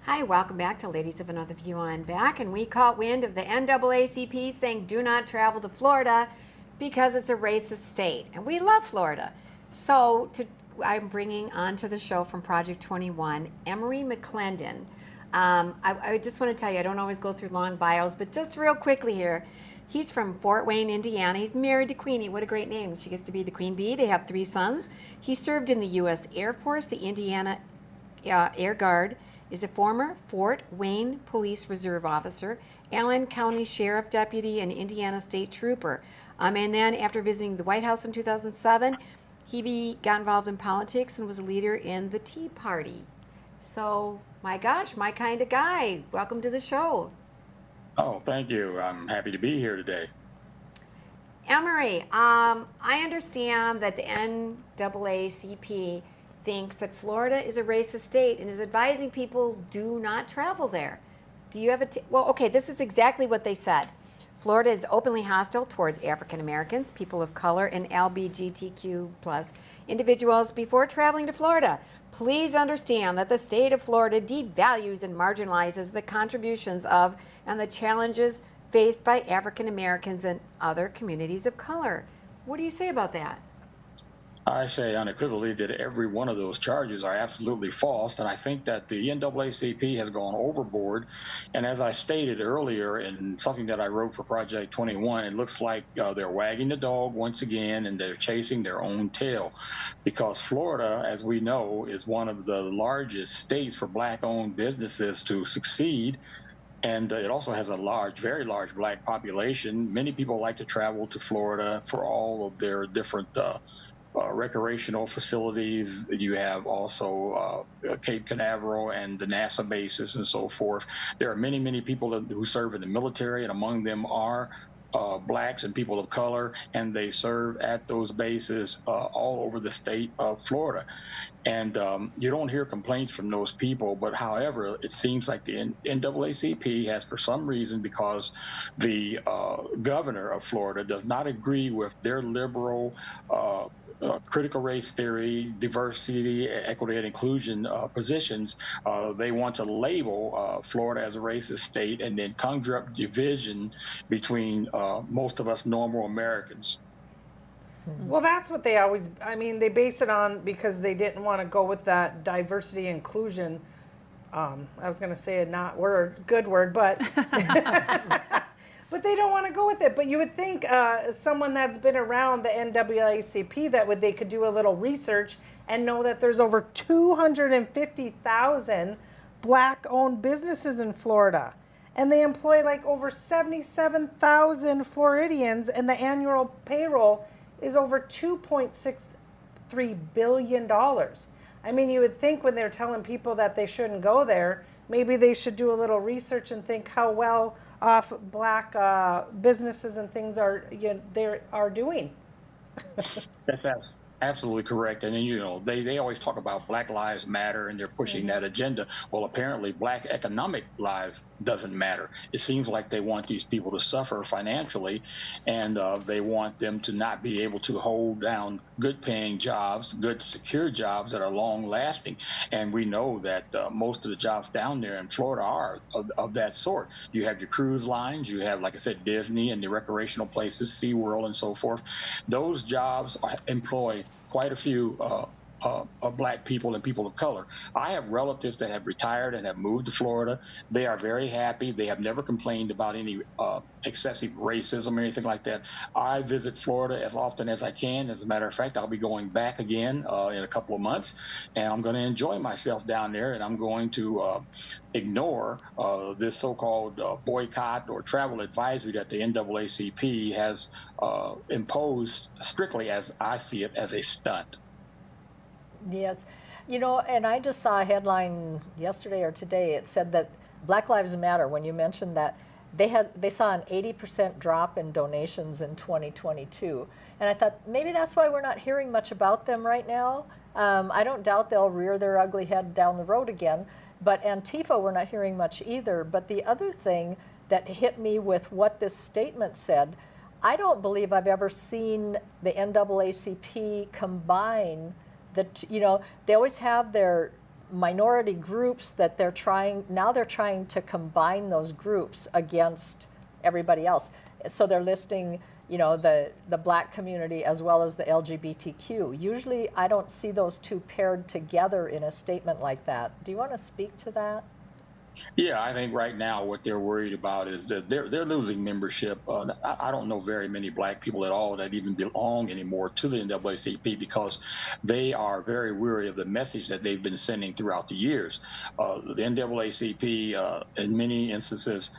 Hi, welcome back to Ladies of Another View on Back. And we caught wind of the NAACP saying do not travel to Florida because it's a racist state. And we love Florida. I'm bringing onto the show from Project 21, Emery McClendon. I just want to tell you, I don't always go through long bios, but just real quickly here. He's from Fort Wayne, Indiana. He's married to Queenie. What a great name. She gets to be the Queen Bee. They have 3 sons. He served in the U.S. Air Force, the Indiana Air Guard, is a former Fort Wayne Police Reserve officer, Allen County Sheriff Deputy, and Indiana State Trooper. And then after visiting the White House in 2007, he got involved in politics and was a leader in the Tea Party. So, my gosh, my kind of guy. Welcome to the show. Oh, thank you. I'm happy to be here today. Emery, I understand that the NAACP thinks that Florida is a racist state and is advising people do not travel there. Do you have well, okay, this is exactly what they said. Florida is openly hostile towards African Americans, people of color, and LGBTQ plus individuals. Before traveling to Florida, please understand that the state of Florida devalues and marginalizes the contributions of and the challenges faced by African Americans and other communities of color. What do you say about that? I say unequivocally that every one of those charges are absolutely false, and I think that the NAACP has gone overboard. And as I stated earlier in something that I wrote for Project 21, it looks like they're wagging the dog once again, and they're chasing their own tail. Because Florida, as we know, is one of the largest states for Black-owned businesses to succeed. And it also has a very large Black population. Many people like to travel to Florida for all of their different recreational facilities. You have also Cape Canaveral and the NASA bases and so forth. There are many, many people who serve in the military, and among them are Blacks and people of color, and they serve at those bases all over the state of Florida. And you don't hear complaints from those people, but however, it seems like the NAACP has, for some reason, because the governor of Florida does not agree with their liberal critical race theory, diversity, equity, and inclusion positions, they want to label Florida as a racist state and then conjure up division between most of us normal Americans. Well, that's what they always, they base it on because they didn't want to go with that diversity inclusion. I was going to say a good word, but but they don't want to go with it. But you would think someone that's been around the NAACP they could do a little research and know that there's over 250,000 Black-owned businesses in Florida. And they employ like over 77,000 Floridians, and the annual payroll is over $2.63 billion. I mean, you would think when they're telling people that they shouldn't go there, maybe they should do a little research and think how well off Black businesses and things are doing. That's absolutely correct. And then, they always talk about Black Lives Matter, and they're pushing that agenda. Well, apparently Black economic lives doesn't matter. It seems like they want these people to suffer financially, and they want them to not be able to hold down good paying jobs, good secure jobs that are long lasting. And we know that most of the jobs down there in Florida are of that sort. You have your cruise lines, you have, like I said, Disney and the recreational places, SeaWorld and so forth. Those jobs employ quite a few Black people and people of color. I have relatives that have retired and have moved to Florida. They are very happy. They have never complained about any excessive racism or anything like that. I visit Florida as often as I can. As a matter of fact, I'll be going back again in a couple of months, and I'm going to enjoy myself down there, and I'm going to ignore this so-called boycott or travel advisory that the NAACP has imposed strictly, as I see it, as a stunt. Yes, and I just saw a headline yesterday or today. It said that Black Lives Matter, when you mentioned that, they saw an 80% drop in donations in 2022. And I thought maybe that's why we're not hearing much about them right now. I don't doubt they'll rear their ugly head down the road again. But Antifa, we're not hearing much either. But the other thing that hit me with what this statement said, I don't believe I've ever seen the NAACP combine they always have their minority groups that they're trying to combine those groups against everybody else. So they're listing, you know, the black community as well as the LGBTQ. Usually I don't see those two paired together in a statement like that. Do you want to speak to that? Yeah, I think right now what they're worried about is that they're losing membership. I don't know very many black people at all that even belong anymore to the NAACP because they are very weary of the message that they've been sending throughout the years. The NAACP, in many instances,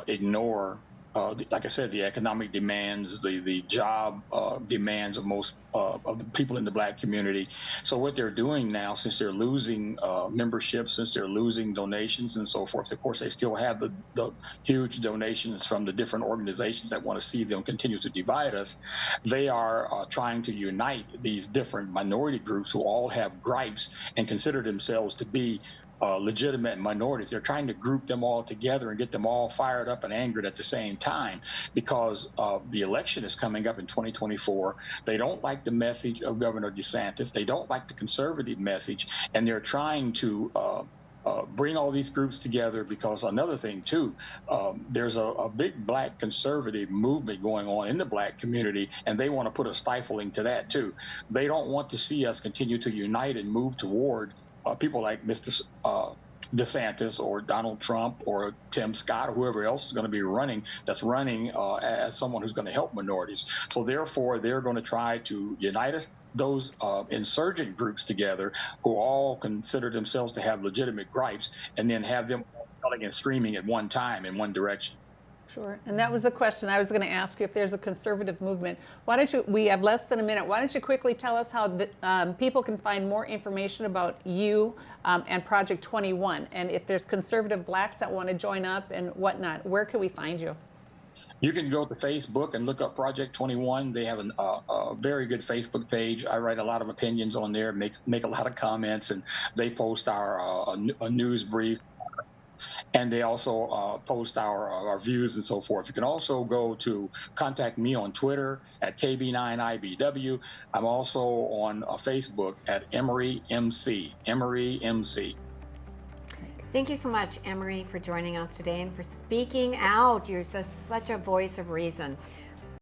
ignore. Like I said, the economic demands, the job demands of most of the people in the black community. So what they're doing now, since they're losing membership, since they're losing donations and so forth, of course, they still have the huge donations from the different organizations that want to see them continue to divide us. They are trying to unite these different minority groups who all have gripes and consider themselves to be legitimate minorities. They're trying to group them all together and get them all fired up and angered at the same time because the election is coming up in 2024. They don't like the message of Governor DeSantis. They don't like the conservative message, and they're trying to bring all these groups together because another thing too, there's a big black conservative movement going on in the black community, and they want to put a stifling to that too. They don't want to see us continue to unite and move toward people like Mr. DeSantis or Donald Trump or Tim Scott or whoever else is going to be running, that's running as someone who's going to help minorities. So therefore, they're going to try to unite us, those insurgent groups together who all consider themselves to have legitimate gripes, and then have them yelling and screaming at one time in one direction. Sure, and that was the question I was going to ask you, if there's a conservative movement. Why don't you, we have less than a minute, why don't you quickly tell us how people can find more information about you and Project 21, and if there's conservative blacks that want to join up and whatnot, where can we find you? You can go to Facebook and look up Project 21. They have a very good Facebook page. I write a lot of opinions on there, make a lot of comments, and they post our a news brief. And they also post our views and so forth. You can also go to contact me on Twitter at KB9IBW. I'm also on Facebook at Emery MC. Emery MC. Thank you so much, Emery, for joining us today and for speaking out. You're such a voice of reason.